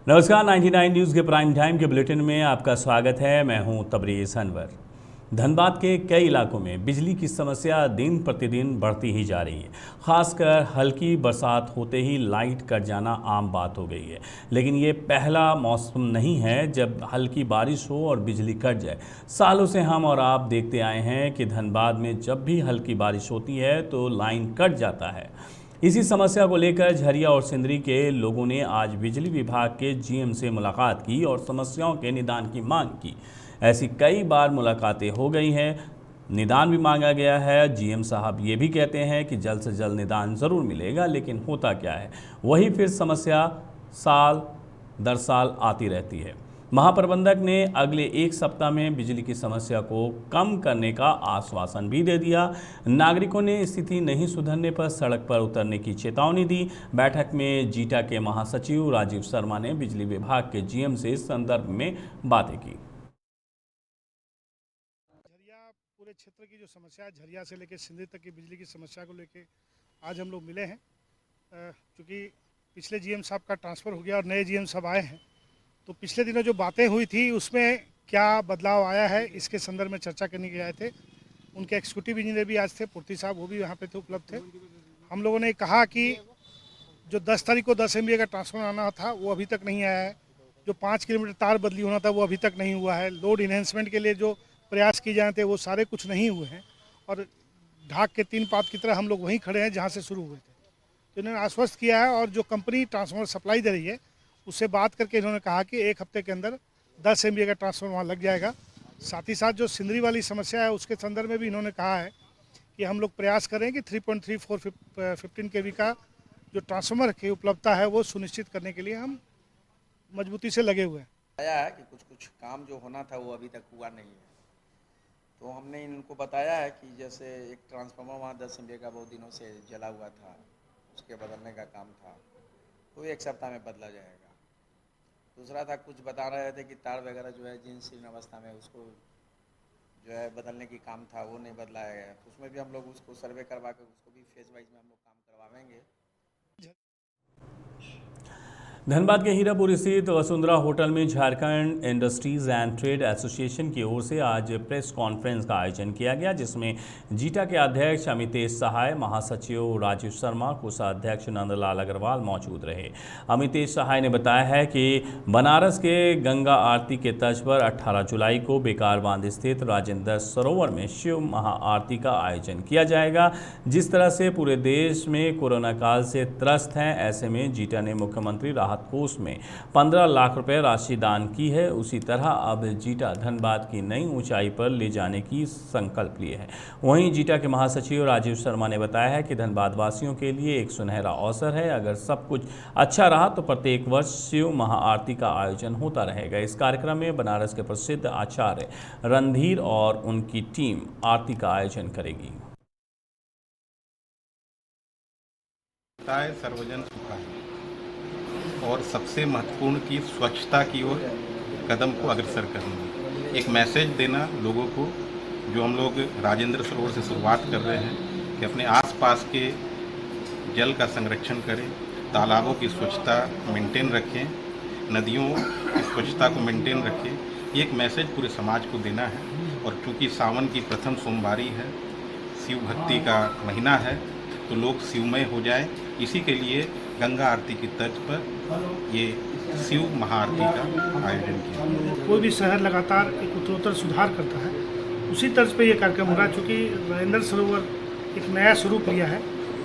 नमस्कार 99 न्यूज़ के prime time के बुलेटिन में आपका स्वागत है। मैं हूं तबरेज़ अनवर। धनबाद के कई इलाकों में बिजली की समस्या दिन प्रतिदिन बढ़ती ही जा रही है। खासकर हल्की बरसात होते ही लाइट कट जाना आम बात हो गई है, लेकिन ये पहला मौसम नहीं है जब हल्की बारिश हो और बिजली कट जाए। सालों से हम और आप देखते आए हैं कि धनबाद में जब भी हल्की बारिश होती है तो लाइन कट जाता है। इसी समस्या को लेकर झरिया और सिंदरी के लोगों ने आज बिजली विभाग के जीएम से मुलाकात की और समस्याओं के निदान की मांग की। ऐसी कई बार मुलाकातें हो गई हैं, निदान भी मांगा गया है। जीएम साहब ये भी कहते हैं कि जल्द से जल्द निदान ज़रूर मिलेगा, लेकिन होता क्या है, वही फिर समस्या साल दर साल आती रहती है। महाप्रबंधक ने अगले एक सप्ताह में बिजली की समस्या को कम करने का आश्वासन भी दे दिया। नागरिकों ने स्थिति नहीं सुधरने पर सड़क पर उतरने की चेतावनी दी। बैठक में जीटा के महासचिव राजीव शर्मा ने बिजली विभाग के जीएम से इस संदर्भ में बातें की। झरिया पूरे क्षेत्र की जो समस्या है, झरिया से लेकर सिंदरी तक की बिजली की समस्या को लेकर आज हम लोग मिले हैं। क्योंकि पिछले जीएम साहब का ट्रांसफ़र हो गया और नए जीएम साहब आए हैं, तो पिछले दिनों जो बातें हुई थी उसमें क्या बदलाव आया है, इसके संदर्भ में चर्चा करने के आए थे। उनके एग्जीक्यूटिव इंजीनियर भी आज थे, पूर्ति साहब, वो भी यहाँ पे थे, उपलब्ध थे। हम लोगों ने कहा कि जो 10 तारीख को 10 MVA का ट्रांसफर आना था वो अभी तक नहीं आया है। जो 5 किलोमीटर तार बदली होना था वो अभी तक नहीं हुआ है। लोड इन्हेंसमेंट के लिए जो प्रयास किए जाए थे वो सारे कुछ नहीं हुए हैं और ढाक के 3 पात की तरह हम लोग वहीं खड़े हैं जहाँ से शुरू हुए थे। तो इन्होंने आश्वस्त किया है और जो कंपनी ट्रांसफार्मर सप्लाई दे रही है उससे बात करके इन्होंने कहा कि 1 हफ्ते के अंदर 10 MVA का ट्रांसफार्मर वहाँ लग जाएगा। साथ ही साथ जो सिंदरी वाली समस्या है उसके संदर्भ में भी इन्होंने कहा है कि हम लोग प्रयास करें कि 3.34 15 kV का जो ट्रांसफार्मर की उपलब्धता है वो सुनिश्चित करने के लिए हम मजबूती से लगे हुए हैं। बताया है कि कुछ काम जो होना था वो अभी तक हुआ नहीं है, तो हमने इनको बताया है कि जैसे एक ट्रांसफार्मर वहाँ 10 MVA का बहुत दिनों से जला हुआ था, उसके बदलने का काम था, तो 1 सप्ताह में बदला जाएगा। दूसरा था, कुछ बता रहे थे कि तार वगैरह जो है जीर्ण शीर्ण अवस्था में उसको जो है बदलने की काम था, वो नहीं बदलाया गया। तो उसमें भी हम लोग उसको सर्वे करवा कर उसको भी फेज वाइज में हम लोग काम करवाएंगे। धनबाद के हीरापुर स्थित वसुंधरा होटल में Jharkhand industries and trade association की ओर से आज प्रेस कॉन्फ्रेंस का आयोजन किया गया, जिसमें जीटा के अध्यक्ष अमितेश सहाय, महासचिव राजीव शर्मा, कोषाध्यक्ष नंदलाल अग्रवाल मौजूद रहे। अमितेश सहाय ने बताया है कि बनारस के गंगा आरती के तर्ज पर 18 जुलाई को बेकार बांध स्थित राजेंद्र सरोवर में शिव महाआरती का आयोजन किया जाएगा। जिस तरह से पूरे देश में कोरोना काल से त्रस्त हैं, ऐसे में जीटा ने मुख्यमंत्री राहत कोष में 15 लाख रुपए राशि दान की है। उसी तरह अब जीटा धनबाद की नई ऊंचाई पर ले जाने की संकल्प लिए है। वहीं जीटा के महासचिव राजीव शर्मा ने बताया है कि धनबाद वासियों के लिए एक सुनहरा अवसर है। अगर सब कुछ अच्छा रहा तो प्रत्येक वर्ष शिव महाआरती का आयोजन होता रहेगा। इस कार्यक्रम में बनारस के प्रसिद्ध आचार्य रणधीर और उनकी टीम आरती का आयोजन करेगी। सर्वजन सुखाय और सबसे महत्वपूर्ण की स्वच्छता की ओर कदम को अग्रसर करना, एक मैसेज देना लोगों को, जो हम लोग राजेंद्र सरोवर से शुरुआत कर रहे हैं कि अपने आसपास के जल का संरक्षण करें, तालाबों की स्वच्छता मेंटेन रखें, नदियों की स्वच्छता को मेंटेन रखें। ये एक मैसेज पूरे समाज को देना है। और चूँकि सावन की प्रथम सोमवारी है, शिव भक्ति का महीना है, तो लोग शिवमय हो जाए, इसी के लिए गंगा आरती की तर्ज पर ये शिव महाआरती का आयोजन किया। कोई भी शहर लगातार एक उत्तरोत्तर सुधार करता है, उसी तर्ज पे ये कार्यक्रम हो रहा है। चूँकि राजेंद्र सरोवर एक नया स्वरूप लिया है,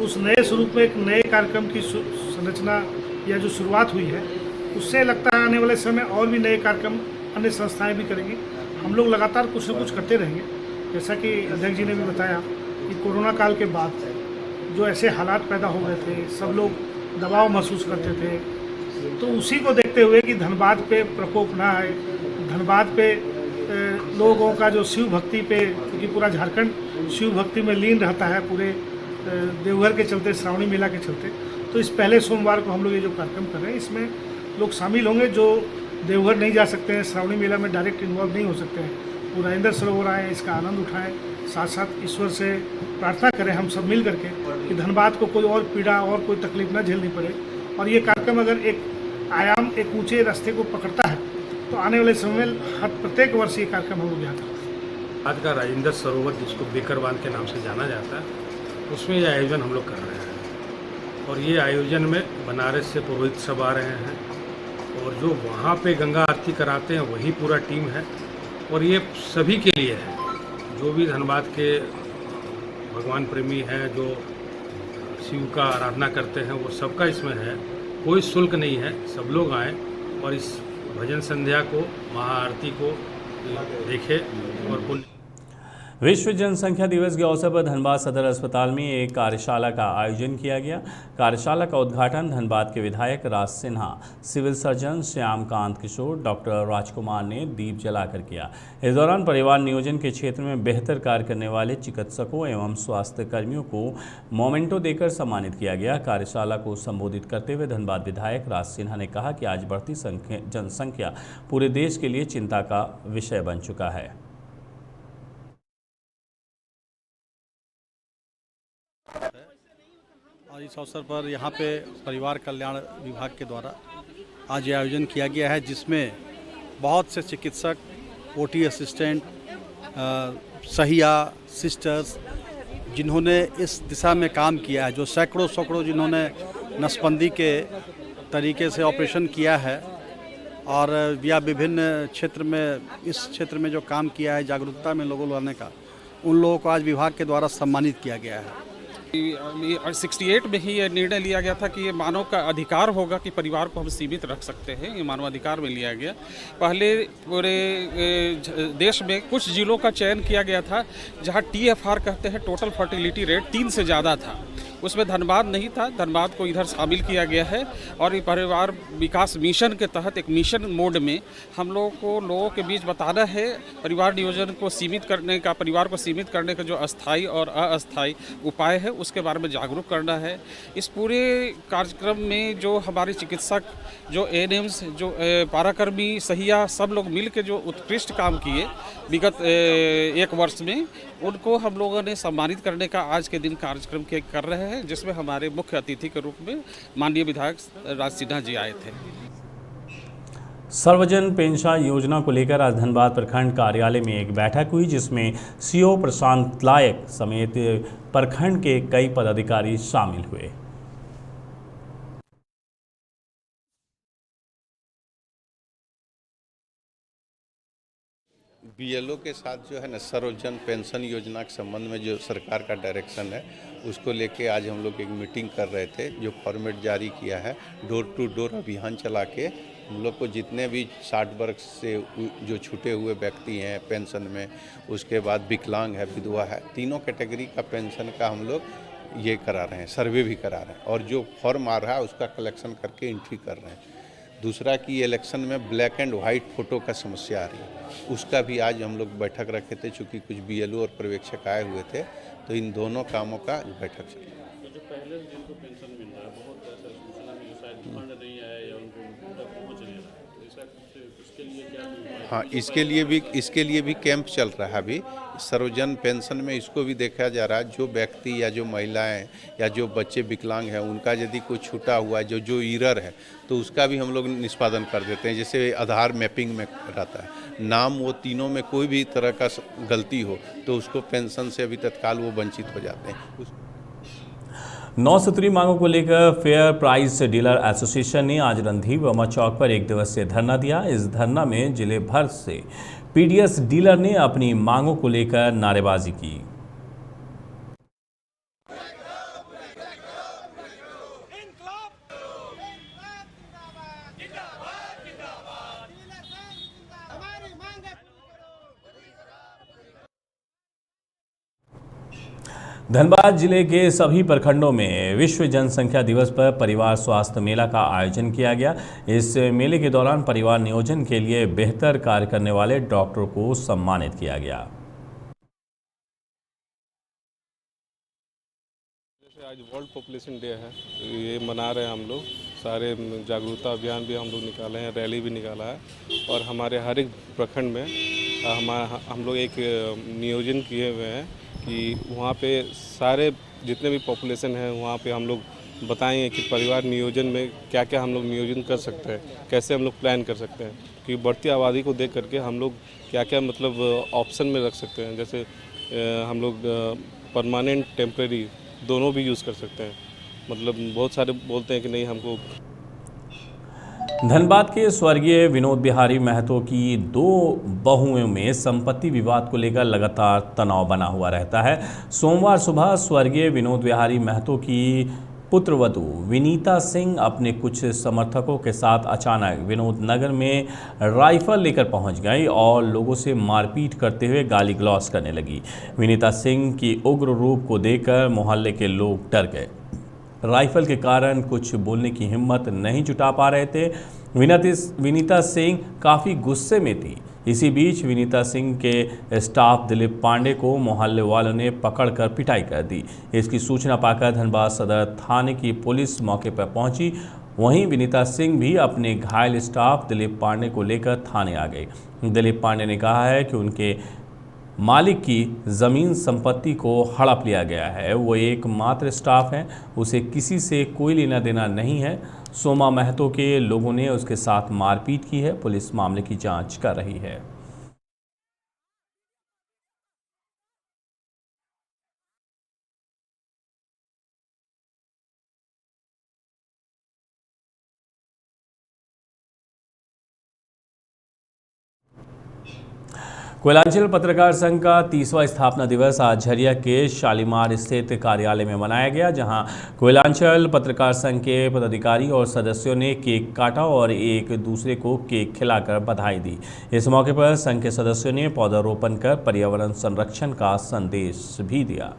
उस नए स्वरूप में एक नए कार्यक्रम की संरचना या जो शुरुआत हुई है, उससे लगता है आने वाले समय और भी नए कार्यक्रम अन्य संस्थाएँ भी करेंगी। हम लोग लगातार कुछ न कुछ करते रहेंगे। जैसा कि अध्यक्ष जी ने भी बताया कि कोरोना काल के बाद जो ऐसे हालात पैदा हो गए थे, सब लोग दबाव महसूस करते थे, तो उसी को देखते हुए कि धनबाद पे प्रकोप ना आए, धनबाद पे लोगों का जो शिव भक्ति पे, क्योंकि पूरा झारखंड शिव भक्ति में लीन रहता है, पूरे देवघर के चलते, श्रावणी मेला के चलते, तो इस पहले सोमवार को हम लोग ये जो कार्यक्रम कर रहे हैं, इसमें लोग शामिल होंगे जो देवघर नहीं जा सकते हैं, श्रावणी मेला में डायरेक्ट इन्वॉल्व नहीं हो सकते हैं, वो राजेंद्र सरोवर आएँ, इसका आनंद उठाएँ, साथ साथ ईश्वर से प्रार्थना करें हम सब मिल करके कि धनबाद को कोई और पीड़ा और कोई तकलीफ ना झेलनी पड़े। और ये कार्यक्रम अगर एक आयाम एक ऊंचे रास्ते को पकड़ता है, तो आने वाले समय में हर प्रत्येक वर्ष ये कार्यक्रम हम लोग यहाँ करते हैं। आज का राजेंद्र सरोवर, जिसको बेकर बांध के नाम से जाना जाता है, उसमें ये आयोजन हम लोग कर रहे हैं। और ये आयोजन में बनारस से पुरोहित सब आ रहे हैं, और जो वहाँ पे गंगा आरती कराते हैं वही पूरा टीम है। और ये सभी के लिए है, जो भी धनबाद के भगवान प्रेमी हैं, जो शिव का आराधना करते हैं, वो सबका इसमें है। कोई शुल्क नहीं है, सब लोग आएँ और इस भजन संध्या को, महाआरती को देखें और पुण्य। विश्व जनसंख्या दिवस के अवसर पर धनबाद सदर अस्पताल में एक कार्यशाला का आयोजन किया गया। कार्यशाला का उद्घाटन धनबाद के विधायक राज सिन्हा, सिविल सर्जन श्यामकांत किशोर, डॉक्टर राजकुमार ने दीप जलाकर किया। इस दौरान परिवार नियोजन के क्षेत्र में बेहतर कार्य करने वाले चिकित्सकों एवं स्वास्थ्य कर्मियों को मोमेंटो देकर सम्मानित किया गया। कार्यशाला को संबोधित करते हुए धनबाद विधायक राज सिन्हा ने कहा कि आज बढ़ती जनसंख्या पूरे देश के लिए चिंता का विषय बन चुका है। आज इस अवसर पर यहाँ पे परिवार कल्याण विभाग के द्वारा आज ये आयोजन किया गया है, जिसमें बहुत से चिकित्सक, ओटी असिस्टेंट, सहिया, सिस्टर्स, जिन्होंने इस दिशा में काम किया है, जो सैकड़ों जिन्होंने नसबंदी के तरीके से ऑपरेशन किया है, और या विभिन्न क्षेत्र में, इस क्षेत्र में जो काम किया है जागरूकता में लोगों लाने का, उन लोगों को आज विभाग के द्वारा सम्मानित किया गया है। 68 में ही ये निर्णय लिया गया था कि ये मानव का अधिकार होगा कि परिवार को हम सीमित रख सकते हैं। ये मानव अधिकार में लिया गया। पहले पूरे देश में कुछ जिलों का चयन किया गया था जहां TFR कहते हैं, टोटल फर्टिलिटी रेट 3 से ज़्यादा था। उसमें धनबाद नहीं था। धनबाद को इधर शामिल किया गया है और ये परिवार विकास मिशन के तहत एक मिशन मोड में हम लोगों के बीच बताना है परिवार नियोजन को सीमित करने का, परिवार को सीमित करने का जो अस्थाई और अस्थाई उपाय है उसके बारे में जागरूक करना है। इस पूरे कार्यक्रम में जो हमारे चिकित्सक, जो ANMs, जो पाराकर्मी, सहिया, सब लोग मिल के जो उत्कृष्ट काम किए विगत 1 वर्ष में, उनको हम लोगों ने सम्मानित करने का आज के दिन कार्यक्रम कर रहे हैं, जिसमें हमारे मुख्य अतिथि के रूप में माननीय विधायक राज सिन्हा जी आए थे। सर्वजन पेंशन योजना को लेकर आज धनबाद प्रखंड कार्यालय में एक बैठक हुई, जिसमें CO प्रशांत लायक समेत प्रखंड के कई पदाधिकारी शामिल हुए। BLO के साथ जो है ना सर्वजन पेंशन योजना के संबंध में जो सरकार का डायरेक्शन है, उसको लेके आज हम लोग एक मीटिंग कर रहे थे। जो फॉर्मेट जारी किया है, डोर टू डोर अभियान चला के हम लोग को जितने भी 60 वर्ष से जो छूटे हुए व्यक्ति हैं पेंशन में, उसके बाद विकलांग है, विधवा है, तीनों कैटेगरी का पेंशन का हम लोग ये करा रहे हैं, सर्वे भी करा रहे हैं, और जो फॉर्म आ रहा है उसका कलेक्शन करके एंट्री कर रहे हैं। दूसरा कि इलेक्शन में ब्लैक एंड वाइट फ़ोटो का समस्या आ रही है, उसका भी आज हम लोग बैठक रखे थे। चूँकि कुछ BLO और पर्यवेक्षक आए हुए थे, तो इन दोनों कामों का बैठक चली। तो जो पहले जिनको पेंशन मिल रहा है, बहुत ऐसा सूचना में जो शायद फंड नहीं आया या उनको पहुँच नहीं रहा है, इसका उसके लिए क्या? हाँ, इसके लिए भी कैंप चल रहा है अभी। सर्वजन पेंशन में इसको भी देखा जा रहा है, जो व्यक्ति या जो महिलाएं या जो बच्चे विकलांग हैं, उनका यदि कोई छूटा हुआ है, जो ईरर है, तो उसका भी हम लोग निष्पादन कर देते हैं। जैसे आधार मैपिंग में रहता है, नाम वो तीनों में कोई भी तरह का गलती हो तो उसको पेंशन से अभी तत्काल वो वंचित हो जाते हैं। 9 सूत्री मांगों को लेकर फेयर प्राइस डीलर एसोसिएशन ने आज रणधीर वर्मा चौक पर एक दिवसीय धरना दिया। इस धरना में जिले भर से PDS डीलर ने अपनी मांगों को लेकर नारेबाजी की। धनबाद जिले के सभी प्रखंडों में विश्व जनसंख्या दिवस पर परिवार स्वास्थ्य मेला का आयोजन किया गया। इस मेले के दौरान परिवार नियोजन के लिए बेहतर कार्य करने वाले डॉक्टरों को सम्मानित किया गया। जैसे आज वर्ल्ड पॉपुलेशन डे है, ये मना रहे हैं हम लोग। सारे जागरूकता अभियान भी हम लोग निकाले हैं, रैली भी निकाला है, और हमारे हर एक प्रखंड में हम लोग एक नियोजन किए हुए हैं कि वहाँ पे सारे जितने भी पॉपुलेशन हैं वहाँ पे हम लोग बताएंगे कि परिवार नियोजन में क्या क्या हम लोग नियोजन कर सकते हैं, कैसे हम लोग प्लान कर सकते हैं, कि बढ़ती आबादी को देख करके हम लोग क्या क्या मतलब ऑप्शन में रख सकते हैं। जैसे हम लोग परमानेंट टेम्प्रेरी दोनों भी यूज़ कर सकते हैं। मतलब बहुत सारे बोलते हैं कि नहीं हमको। धनबाद के स्वर्गीय विनोद बिहारी महतो की 2 बहुओं में संपत्ति विवाद को लेकर लगातार तनाव बना हुआ रहता है। सोमवार सुबह स्वर्गीय विनोद बिहारी महतो की पुत्रवधू विनीता सिंह अपने कुछ समर्थकों के साथ अचानक विनोद नगर में राइफल लेकर पहुंच गई और लोगों से मारपीट करते हुए गाली गलौज करने लगी। विनीता सिंह की उग्र रूप को देखकर मोहल्ले के लोग डर गए। राइफल के कारण कुछ बोलने की हिम्मत नहीं जुटा पा रहे थे। विनीता सिंह काफ़ी गुस्से में थी। इसी बीच विनीता सिंह के स्टाफ दिलीप पांडे को मोहल्ले वालों ने पकड़कर पिटाई कर दी। इसकी सूचना पाकर धनबाद सदर थाने की पुलिस मौके पर पहुंची। वहीं विनीता सिंह भी अपने घायल स्टाफ दिलीप पांडे को लेकर थाने आ गई। दिलीप पांडे ने कहा है कि उनके मालिक की ज़मीन संपत्ति को हड़प लिया गया है। वो एकमात्र स्टाफ है, उसे किसी से कोई लेना देना नहीं है। सोमा महतो के लोगों ने उसके साथ मारपीट की है। पुलिस मामले की जांच कर रही है। कोयलांचल पत्रकार संघ का 30वां स्थापना दिवस आज झरिया के शालीमार स्थित कार्यालय में मनाया गया, जहां कोयलांचल पत्रकार संघ के पदाधिकारी और सदस्यों ने केक काटा और एक दूसरे को केक खिलाकर बधाई दी। इस मौके पर संघ के सदस्यों ने पौधारोपण कर पर्यावरण संरक्षण का संदेश भी दिया।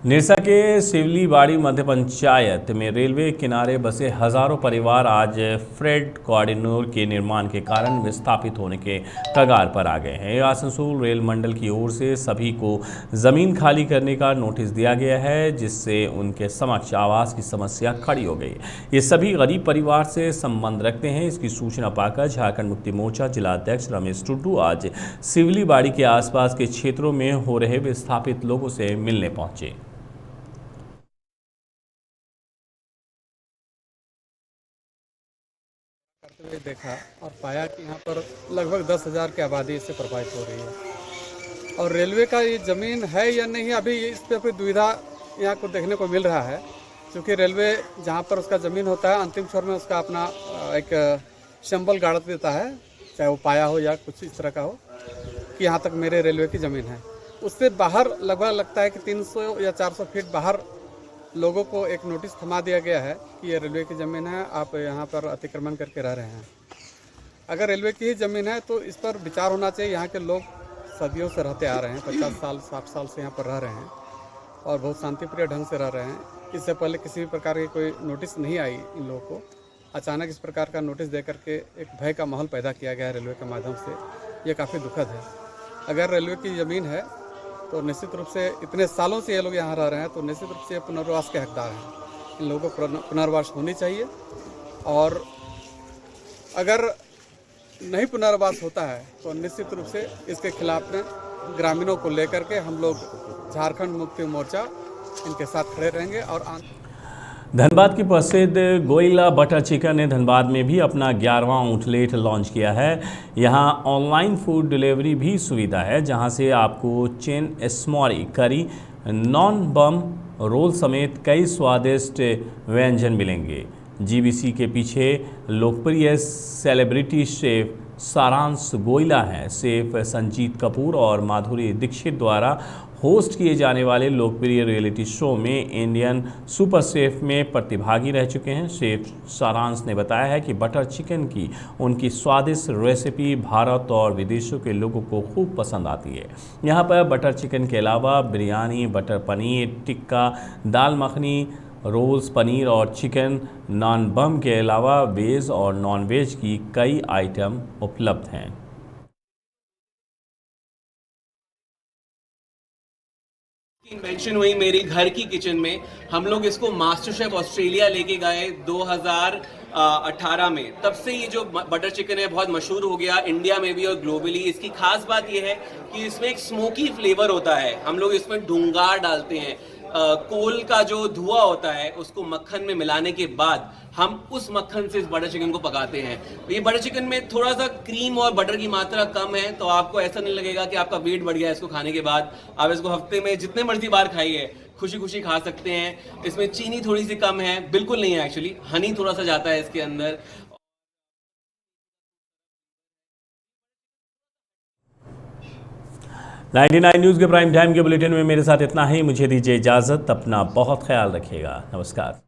निरसा के सिवलीबाड़ी मध्य पंचायत में रेलवे किनारे बसे हजारों परिवार आज फ्रेट कॉरिडोर के निर्माण के कारण विस्थापित होने के कगार पर आ गए हैं। आसनसोल रेल मंडल की ओर से सभी को जमीन खाली करने का नोटिस दिया गया है, जिससे उनके समक्ष आवास की समस्या खड़ी हो गई। ये सभी गरीब परिवार से संबंध रखते हैं। इसकी सूचना पाकर झारखंड मुक्ति मोर्चा जिला अध्यक्ष रमेश टुडू आज सिवलीबाड़ी के आसपास के क्षेत्रों में हो रहे विस्थापित लोगों से मिलने पहुंचे। देखा और पाया कि यहाँ पर लगभग 10,000 की आबादी इससे प्रभावित हो रही है और रेलवे का ये ज़मीन है या नहीं, अभी इस पर कोई दुविधा यहाँ को देखने को मिल रहा है। क्योंकि रेलवे जहाँ पर उसका ज़मीन होता है अंतिम छोर में उसका अपना एक सिंबल गाड़ देता है, चाहे वो पाया हो या कुछ इस तरह का हो कि यहाँ तक मेरे रेलवे की ज़मीन है। उससे बाहर लगभग लगता है कि 300 या 400 फीट बाहर लोगों को एक नोटिस थमा दिया गया है कि ये रेलवे की ज़मीन है, आप यहाँ पर अतिक्रमण करके रह रहे हैं। अगर रेलवे की ही ज़मीन है तो इस पर विचार होना चाहिए। यहाँ के लोग सदियों से रहते आ रहे हैं, 50 साल 60 साल से यहाँ पर रह रहे हैं और बहुत शांतिप्रिय ढंग से रह रहे हैं। इससे पहले किसी भी प्रकार की कोई नोटिस नहीं आई इन लोगों को। अचानक इस प्रकार का नोटिस दे करके एक भय का माहौल पैदा किया गया है रेलवे के माध्यम से। ये काफ़ी दुखद है। अगर रेलवे की ज़मीन है तो निश्चित रूप से इतने सालों से ये लोग यहाँ रह रहे हैं तो निश्चित रूप से पुनर्वास के हकदार हैं। इन लोगों को पुनर्वास होनी चाहिए और अगर नहीं पुनर्वास होता है तो निश्चित रूप से इसके खिलाफ में ग्रामीणों को लेकर के हम लोग झारखंड मुक्ति मोर्चा इनके साथ खड़े रहेंगे। और धनबाद की प्रसिद्ध गोइला बटर चिकन ने धनबाद में भी अपना 11वां आउटलेट लॉन्च किया है। यहां ऑनलाइन फूड डिलीवरी भी सुविधा है, जहां से आपको चेन स्मोरी करी, नॉन बम रोल समेत कई स्वादिष्ट व्यंजन मिलेंगे। जीबीसी के पीछे लोकप्रिय सेलिब्रिटी शेफ सारांश गोइला हैं। शेफ संजीत कपूर और माधुरी दीक्षित द्वारा होस्ट किए जाने वाले लोकप्रिय रियलिटी शो में इंडियन सुपर शेफ में प्रतिभागी रह चुके हैं। शेफ सारांश ने बताया है कि बटर चिकन की उनकी स्वादिष्ट रेसिपी भारत और विदेशों के लोगों को खूब पसंद आती है। यहाँ पर बटर चिकन के अलावा बिरयानी, बटर पनीर टिक्का, दाल मखनी, रोल्स, पनीर और चिकन नॉन बम के अलावा वेज और नॉन वेज की कई आइटम उपलब्ध हैं। इन्वेंशन हुई मेरी घर की किचन में। हम लोग इसको मास्टर शेफ ऑस्ट्रेलिया लेके गए 2018 में। तब से ये जो बटर चिकन है बहुत मशहूर हो गया इंडिया में भी और ग्लोबली। इसकी खास बात ये है कि इसमें एक स्मोकी फ्लेवर होता है। हम लोग इसमें ढूंगार डालते हैं, कोल का जो धुआं होता है उसको मक्खन में मिलाने के बाद हम उस मक्खन से इस बटर चिकन को पकाते हैं। ये बटर चिकन में थोड़ा सा क्रीम और बटर की मात्रा कम है, तो आपको ऐसा नहीं लगेगा कि आपका वेट बढ़ गया इसको खाने के बाद। आप इसको हफ्ते में जितने मर्जी बार खाइए, खुशी खुशी खा सकते हैं। इसमें चीनी थोड़ी सी कम है, बिल्कुल नहीं है एक्चुअली, हनी थोड़ा सा जाता है इसके अंदर। 99 न्यूज़ के प्राइम टाइम के बुलेटिन में मेरे साथ इतना ही। मुझे दीजिए इजाज़त। अपना बहुत ख्याल रखिएगा। नमस्कार।